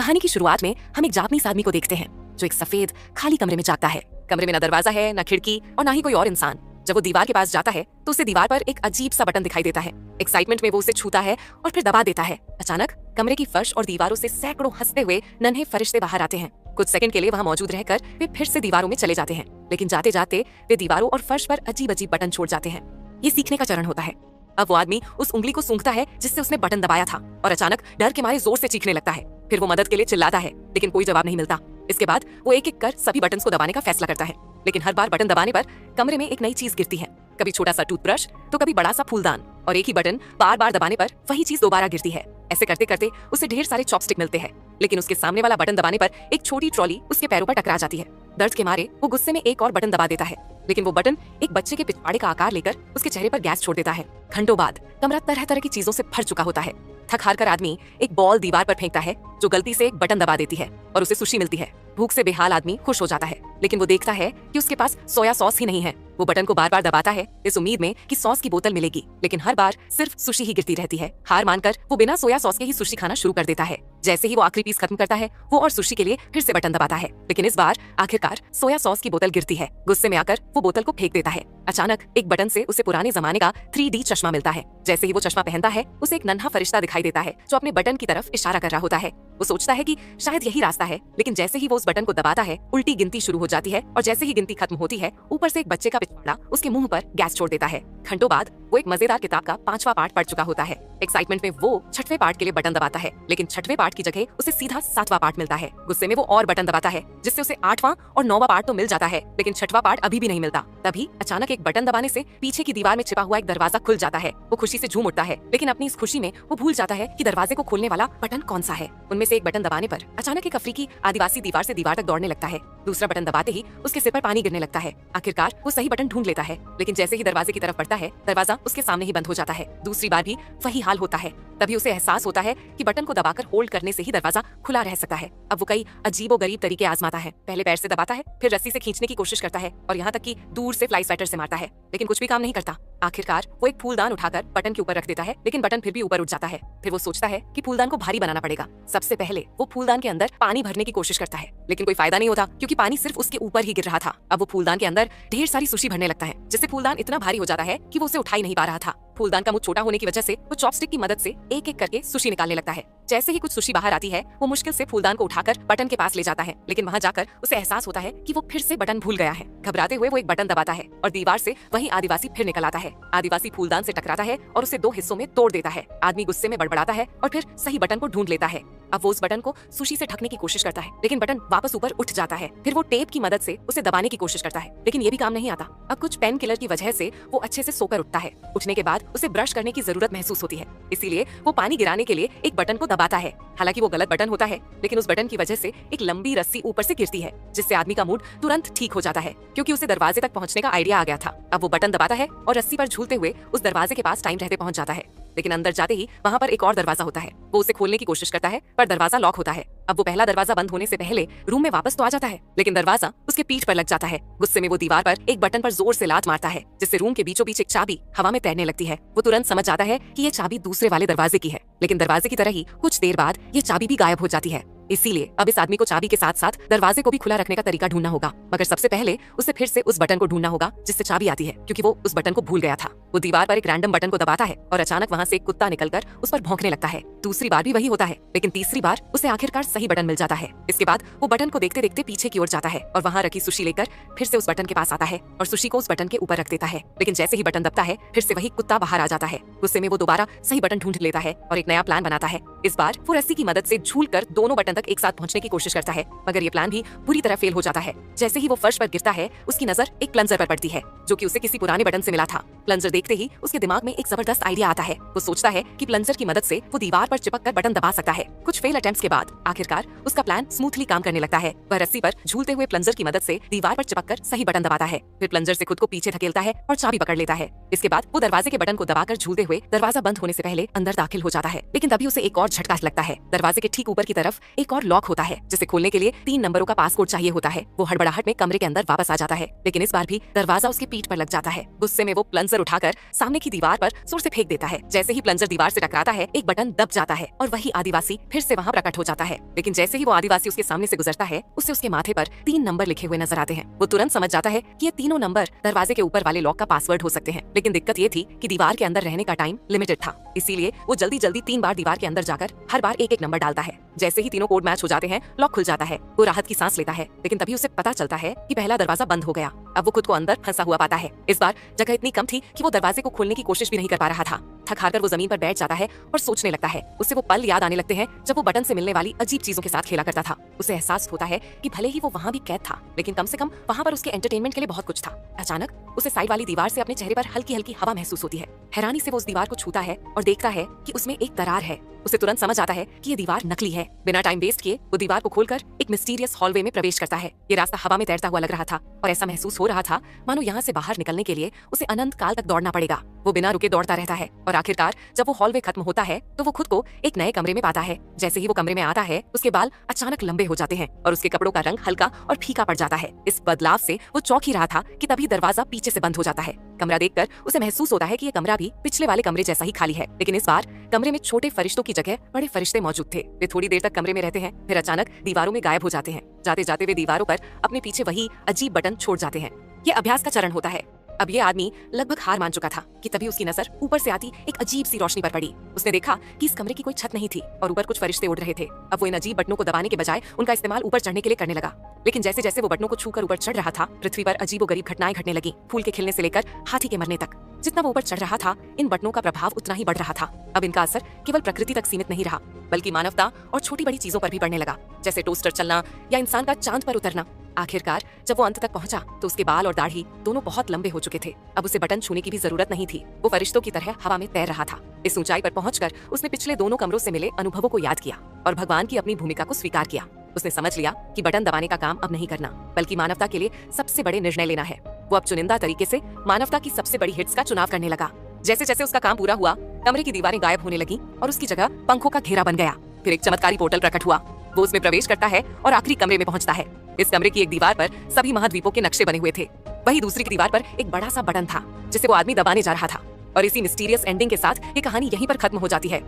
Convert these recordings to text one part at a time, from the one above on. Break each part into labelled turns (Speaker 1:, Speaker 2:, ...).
Speaker 1: कहानी की शुरुआत में हम एक जापानीज आदमी को देखते हैं जो एक सफेद खाली कमरे में जागता है। कमरे में ना दरवाजा है, ना खिड़की और ना ही कोई और इंसान। जब वो दीवार के पास जाता है तो उसे दीवार पर एक अजीब सा बटन दिखाई देता है। एक्साइटमेंट में वो उसे छूता है और फिर दबा देता है। अचानक कमरे की फर्श और दीवारों से सैकड़ों हंसते हुए नन्हे फरिश्ते बाहर आते हैं। कुछ सेकंड के लिए वहां मौजूद रहकर वे फिर से दीवारों में चले जाते हैं, लेकिन जाते जाते वे दीवारों और फर्श पर अजीब अजीब बटन छोड़ जाते हैं। ये सीखने का चरण होता है। अब वो आदमी उस उंगली को सूंघता है जिससे उसने बटन दबाया था और अचानक डर के मारे जोर से चीखने लगता है। फिर वो मदद के लिए चिल्लाता है, लेकिन कोई जवाब नहीं मिलता। इसके बाद वो एक एक कर सभी बटन्स को दबाने का फैसला करता है, लेकिन हर बार बटन दबाने पर कमरे में एक नई चीज गिरती है। कभी छोटा सा टूथब्रश तो कभी बड़ा सा फूलदान, और एक ही बटन बार बार दबाने पर वही चीज दोबारा गिरती है। ऐसे करते करते उसे ढेर सारे चॉपस्टिक मिलते हैं, लेकिन उसके सामने वाला बटन दबाने पर एक छोटी ट्रॉली उसके पैरों पर टकरा जाती है। दर्द के मारे वो गुस्से में एक और बटन दबा देता है, लेकिन वो बटन एक बच्चे के पिछवाड़े का आकार लेकर उसके चेहरे पर गैस छोड़ देता है। घंटों बाद कमरा तरह तरह की चीजों से भर चुका होता है। थक हार कर आदमी एक बॉल दीवार पर फेंकता है जो गलती से एक बटन दबा देती है और उसे सुशी मिलती है। भूख से बेहाल आदमी खुश हो जाता है, लेकिन वो देखता है कि उसके पास सोया सॉस ही नहीं है। वो बटन को बार बार दबाता है इस उम्मीद में कि सॉस की बोतल मिलेगी, लेकिन हर बार सिर्फ सुशी ही गिरती रहती है। हार मानकर वो बिना सोया सॉस के ही सुशी खाना शुरू कर देता है। जैसे ही वो आखिरी पीस खत्म करता है, वो और सुशी के लिए फिर से बटन दबाता है, लेकिन इस बार आखिरकार सोया सॉस की बोतल गिरती है। गुस्से में आकर वो बोतल को फेंक देता है। अचानक एक बटन से उसे पुराने जमाने का 3D चश्मा मिलता है। जैसे ही वो चश्मा पहनता है, उसे एक नन्हा फरिश्ता दिखाई देता है जो अपने बटन की तरफ इशारा कर रहा होता है। वो सोचता है कि शायद यही रास्ता है, लेकिन जैसे ही वो उस बटन को दबाता है, उल्टी गिनती शुरू हो जाती है और जैसे ही गिनती खत्म होती है, ऊपर से एक बच्चे का पिछवाड़ा उसके मुंह पर गैस छोड़ देता है। घंटों बाद वो एक मजेदार किताब का 5वां पार्ट पढ़ चुका होता है। एक्साइटमेंट में वो 6वें पार्ट के लिए बटन दबाता है, लेकिन 6वें पार्ट की जगह उसे सीधा 7वां पार्ट मिलता है। गुस्से में वो और बटन दबाता है, जिससे उसे 8वां और 9वां पार्ट तो मिल जाता है, लेकिन 6वां पार्ट अभी भी नहीं मिलता। तभी अचानक एक बटन दबाने से पीछे की दीवार में छिपा हुआ एक दरवाजा खुल जाता है। वो खुशी से झूम उठता है, लेकिन अपनी इस खुशी में वो भूल जाता है कि दरवाजे को खोलने वाला बटन कौन सा है। उनमें से एक बटन दबाने पर अचानक एक अफ्रीकी आदिवासी दीवार से दीवार तक दौड़ने लगता है। दूसरा बटन दबाते ही उसके सिर पर पानी गिरने लगता है। आखिरकार वो सही बटन ढूंढ लेता है, लेकिन जैसे ही दरवाजे की तरफ बढ़ता है, दरवाजा उसके सामने ही बंद हो जाता है। दूसरी बार भी वही हाल होता है। तभी उसे एहसास होता है कि बटन को दबाकर होल्ड करने से ही दरवाजा खुला रह सकता है। अब वो कई अजीबोगरीब तरीके आजमाता है। पहले पैर से दबाता है, फिर रस्सी से खींचने की कोशिश करता है और यहाँ तक कि दूर से फ्लाई स्वेटर से मारता है, लेकिन कुछ भी काम नहीं करता। आखिरकार वो एक फूलदान उठाकर बटन के ऊपर रख देता है, लेकिन बटन फिर भी ऊपर उठ जाता है। फिर वो सोचता है कि फूलदान को भारी बनाना पड़ेगा। सबसे पहले वो फूलदान के अंदर पानी भरने की कोशिश करता है, लेकिन कोई फायदा नहीं होता क्योंकि पानी सिर्फ उसके ऊपर ही गिर रहा था। अब वो फूलदान के अंदर ढेर सारी सुशी भरने लगता है, जिससे फूलदान इतना भारी हो जाता है कि वो उसे उठा ही नहीं पा रहा था। फूलदान का मुंह छोटा होने की वजह से वो चॉपस्टिक की मदद से एक एक करके सुशी निकालने लगता है। जैसे ही कुछ सुशी बाहर आती है, वो मुश्किल से फूलदान को उठाकर बटन के पास ले जाता है, लेकिन वहां जाकर उसे एहसास होता है कि वो फिर से बटन भूल गया है। घबराते हुए वो एक बटन दबाता है और दीवार से वही आदिवासी फिर निकल आता है। आदिवासी फूलदान से टकराता है और उसे 2 हिस्सों में तोड़ देता है। आदमी गुस्से में बड़बड़ाता है और फिर सही बटन को ढूंढ लेता है। अब वो उस बटन को सुशी से ढकने की कोशिश करता है, लेकिन बटन वापस ऊपर उठ जाता है। फिर वो टेप की मदद से उसे दबाने की कोशिश करता है, लेकिन ये भी काम नहीं आता। अब कुछ पेन किलर की वजह से वो अच्छे से सोकर उठता है। उठने के बाद उसे ब्रश करने की जरूरत महसूस होती है, इसीलिए वो पानी गिराने के लिए एक बटन को दबाता है। हालांकि वो गलत बटन होता है, लेकिन उस बटन की वजह से एक लंबी रस्सी ऊपर से गिरती है, जिससे आदमी का मूड तुरंत ठीक हो जाता है, क्योंकि उसे दरवाजे तक पहुंचने का आइडिया आ गया था। अब वो बटन दबाता है और रस्सी पर झूलते हुए उस दरवाजे के पास टाइम रहते पहुंच जाता है, लेकिन अंदर जाते ही वहां पर एक और दरवाजा होता है। वो उसे खोलने की कोशिश करता है, पर दरवाजा लॉक होता है। अब वो पहला दरवाजा बंद होने से पहले रूम में वापस तो आ जाता है, लेकिन दरवाजा उसके पीठ पर लग जाता है। गुस्से में वो दीवार पर एक बटन पर जोर से लात मारता है, जिससे रूम के बीचों बीच एक चाबी हवा में तैरने लगती है। वो तुरंत समझ जाता है कि ये चाबी दूसरे वाले दरवाजे की है, लेकिन दरवाजे की तरह ही कुछ देर बाद ये चाबी भी गायब हो जाती है। इसीलिए अब इस आदमी को चाबी के साथ साथ दरवाजे को भी खुला रखने का तरीका ढूंढना होगा, मगर सबसे पहले उसे फिर से उस बटन को ढूंढना होगा जिससे चाबी आती है, क्योंकि वो उस बटन को भूल गया था। वो दीवार पर एक रैंडम बटन को दबाता है और अचानक वहां से एक कुत्ता निकलकर उस पर भौंकने लगता है। दूसरी बार भी वही होता है, लेकिन तीसरी बार उसे आखिरकार सही बटन मिल जाता है। इसके बाद वो बटन को देखते देखते पीछे की ओर जाता है और वहां रखी सुशी लेकर फिर से उस बटन के पास आता है और सुशी को उस बटन के ऊपर रख देता है, लेकिन जैसे ही बटन दबता है, फिर से वही कुत्ता बाहर आ जाता है। गुस्से में वो दोबारा सही बटन ढूंढ लेता है और एक नया प्लान बनाता है। इस बार वो रस्सी की मदद से झूलकर दोनों बटन तक एक साथ पहुंचने की कोशिश करता है, मगर ये प्लान भी बुरी तरह फेल हो जाता है। जैसे ही वो फर्श पर गिरता है, उसकी नजर एक प्लंजर पर पड़ती है, जो कि उसे किसी पुराने बटन से मिला था। प्लंजर देखते ही उसके दिमाग में एक जबरदस्त आइडिया आता है। वो सोचता है कि प्लंजर की मदद से वो दीवार पर चिपक कर बटन दबा सकता है। कुछ फेल अटेम्प्ट्स के बाद आखिरकार उसका प्लान स्मूथली काम करने लगता है। वह रस्सी पर झूलते हुए प्लंजर की मदद से दीवार पर चिपक कर सही बटन दबाता है, फिर प्लंजर से खुद को पीछे धकेलता है और चाबी पकड़ लेता है। इसके बाद वो दरवाजे के बटन को दबाकर झूलते हुए दरवाजा बंद होने से पहले अंदर दाखिल हो जाता है, लेकिन तभी उसे एक और झटका लगता है। दरवाजे के ठीक ऊपर की तरफ एक एक और लॉक होता है जिसे खोलने के लिए 3 नंबरों का पासकोड चाहिए होता है। वो हड़बड़ाहट में कमरे के अंदर वापस आ जाता है, लेकिन इस बार भी दरवाजा उसके पीठ पर लग जाता है। गुस्से में वो प्लंजर उठाकर सामने की दीवार पर जोर से फेंक देता है। जैसे ही प्लंजर दीवार से टकराता है, एक बटन दब जाता है और वही आदिवासी फिर से वहाँ प्रकट हो जाता है। लेकिन जैसे ही वो आदिवासी उसके सामने से गुजरता है, उसे उसके माथे पर 3 नंबर लिखे हुए नजर आते हैं। वो तुरंत समझ जाता है कि ये तीनों नंबर दरवाजे के ऊपर वाले लॉक का पासवर्ड हो सकते हैं। लेकिन दिक्कत ये थी कि दीवार के अंदर रहने का टाइम लिमिटेड था, इसीलिए वो जल्दी जल्दी 3 बार दीवार के अंदर जाकर हर बार एक एक नंबर डालता है। जैसे ही तीनों कोड मैच हो जाते हैं, लॉक खुल जाता है। वो राहत की सांस लेता है, लेकिन तभी उसे पता चलता है कि पहला दरवाजा बंद हो गया। अब वो खुद को अंदर फंसा हुआ पाता है। इस बार जगह इतनी कम थी कि वो दरवाजे को खोलने की कोशिश भी नहीं कर पा रहा था। थक हारकर वो जमीन पर बैठ जाता है और सोचने लगता है। उसे वो पल याद आने लगते हैं जब वो बटन से मिलने वाली अजीब चीजों के साथ खेला करता था। उसे एहसास होता है कि भले ही वो वहाँ भी कैद था, लेकिन कम से कम वहाँ पर उसके एंटरटेनमेंट के लिए बहुत कुछ था। अचानक उसे साइड वाली दीवार से अपने चेहरे पर हल्की हल्की हवा महसूस होती है। हैरानी से वो उस दीवार को छूता है और देखता है कि उसमें एक दरार है। उसे तुरंत समझ आता है कि ये दीवार नकली है। बिना टाइम वेस्ट किए वो दीवार को खोलकर एक मिस्टीरियस हॉलवे में प्रवेश करता है। ये रास्ता हवा में तैरता हुआ लग रहा था और ऐसा महसूस हो रहा था मानो यहाँ से बाहर निकलने के लिए उसे अनंत काल तक दौड़ना पड़ेगा। वो बिना रुके दौड़ता रहता है और आखिरकार जब वो हॉलवे खत्म होता है तो वो खुद को एक नए कमरे में पाता है। जैसे ही वो कमरे में आता है, उसके बाल अचानक लंबे हो जाते हैं और उसके कपड़ों का रंग हल्का और फीका पड़ जाता है। इस बदलाव से वो चौंक ही रहा था कि तभी दरवाजा पीछे से बंद हो जाता है। कमरा देखकर उसे महसूस होता है कि ये कमरा भी पिछले वाले कमरे जैसा ही खाली है, लेकिन इस बार कमरे में छोटे फरिश्तों की जगह बड़े फरिश्ते मौजूद थे। वे थोड़ी देर तक कमरे में रहते हैं, फिर अचानक दीवारों में गायब हो जाते हैं। जाते जाते वे दीवारों पर अपने पीछे वही अजीब बटन छोड़ जाते हैं। ये अभ्यास का चरण होता है। अब ये आदमी लगभग हार मान चुका था कि तभी उसकी नजर ऊपर से आती एक अजीब सी रोशनी पर पड़ी। उसने देखा कि इस कमरे की कोई छत नहीं थी और ऊपर कुछ फरिश्ते उड़ रहे थे। अब वो इन अजीब बटनों को दबाने के बजाय उनका इस्तेमाल ऊपर चढ़ने के लिए करने लगा। लेकिन जैसे जैसे वो बटनों को छूकर ऊपर चढ़ रहा था, पृथ्वी पर अजीबोगरीब घटनाएं घटने लगी। फूल के खिलने से लेकर हाथी के मरने तक। जितना वो ऊपर चढ़ रहा था, इन बटनों का प्रभाव उतना ही बढ़ रहा था। अब इनका असर केवल प्रकृति तक सीमित नहीं रहा, बल्कि मानवता और छोटी बड़ी चीजों पर भी पड़ने लगा, जैसे टोस्टर चलना या इंसान का चांद पर उतरना। आखिरकार जब वो अंत तक पहुंचा तो उसके बाल और दाढ़ी दोनों बहुत लंबे हो चुके थे। अब उसे बटन छूने की भी जरूरत नहीं थी। वो फरिश्तों की तरह हवा में तैर रहा था। इस ऊंचाई पर पहुंचकर उसने पिछले दोनों कमरों से मिले अनुभवों को याद किया और भगवान की अपनी भूमिका को स्वीकार किया। उसने समझ लिया कि बटन दबाने का काम अब नहीं करना, बल्कि मानवता के लिए सबसे बड़े निर्णय लेना है। वो अब चुनिंदा तरीके से मानवता की सबसे बड़ी हिट्स का चुनाव करने लगा। जैसे जैसे उसका काम पूरा हुआ, कमरे की दीवारें गायब होने लगी और उसकी जगह पंखों का घेरा बन गया। फिर एक चमत्कारी पोर्टल प्रकट हुआ। वो उसमें प्रवेश करता है और आखिरी कमरे में पहुंचता है। इस कमरे की एक दीवार पर सभी महाद्वीपों के नक्शे बने हुए थे। वही दूसरी की दीवार पर एक बड़ा सा बटन था जिसे वो आदमी दबाने जा रहा था। और इसी मिस्टीरियस एंडिंग के साथ ये कहानी यहीं पर खत्म हो जाती है।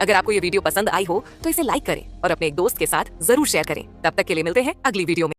Speaker 1: अगर आपको ये वीडियो पसंद आई हो तो इसे लाइक करें और अपने एक दोस्त के साथ जरूर शेयर करें। तब तक के लिए मिलते हैं अगली वीडियो में।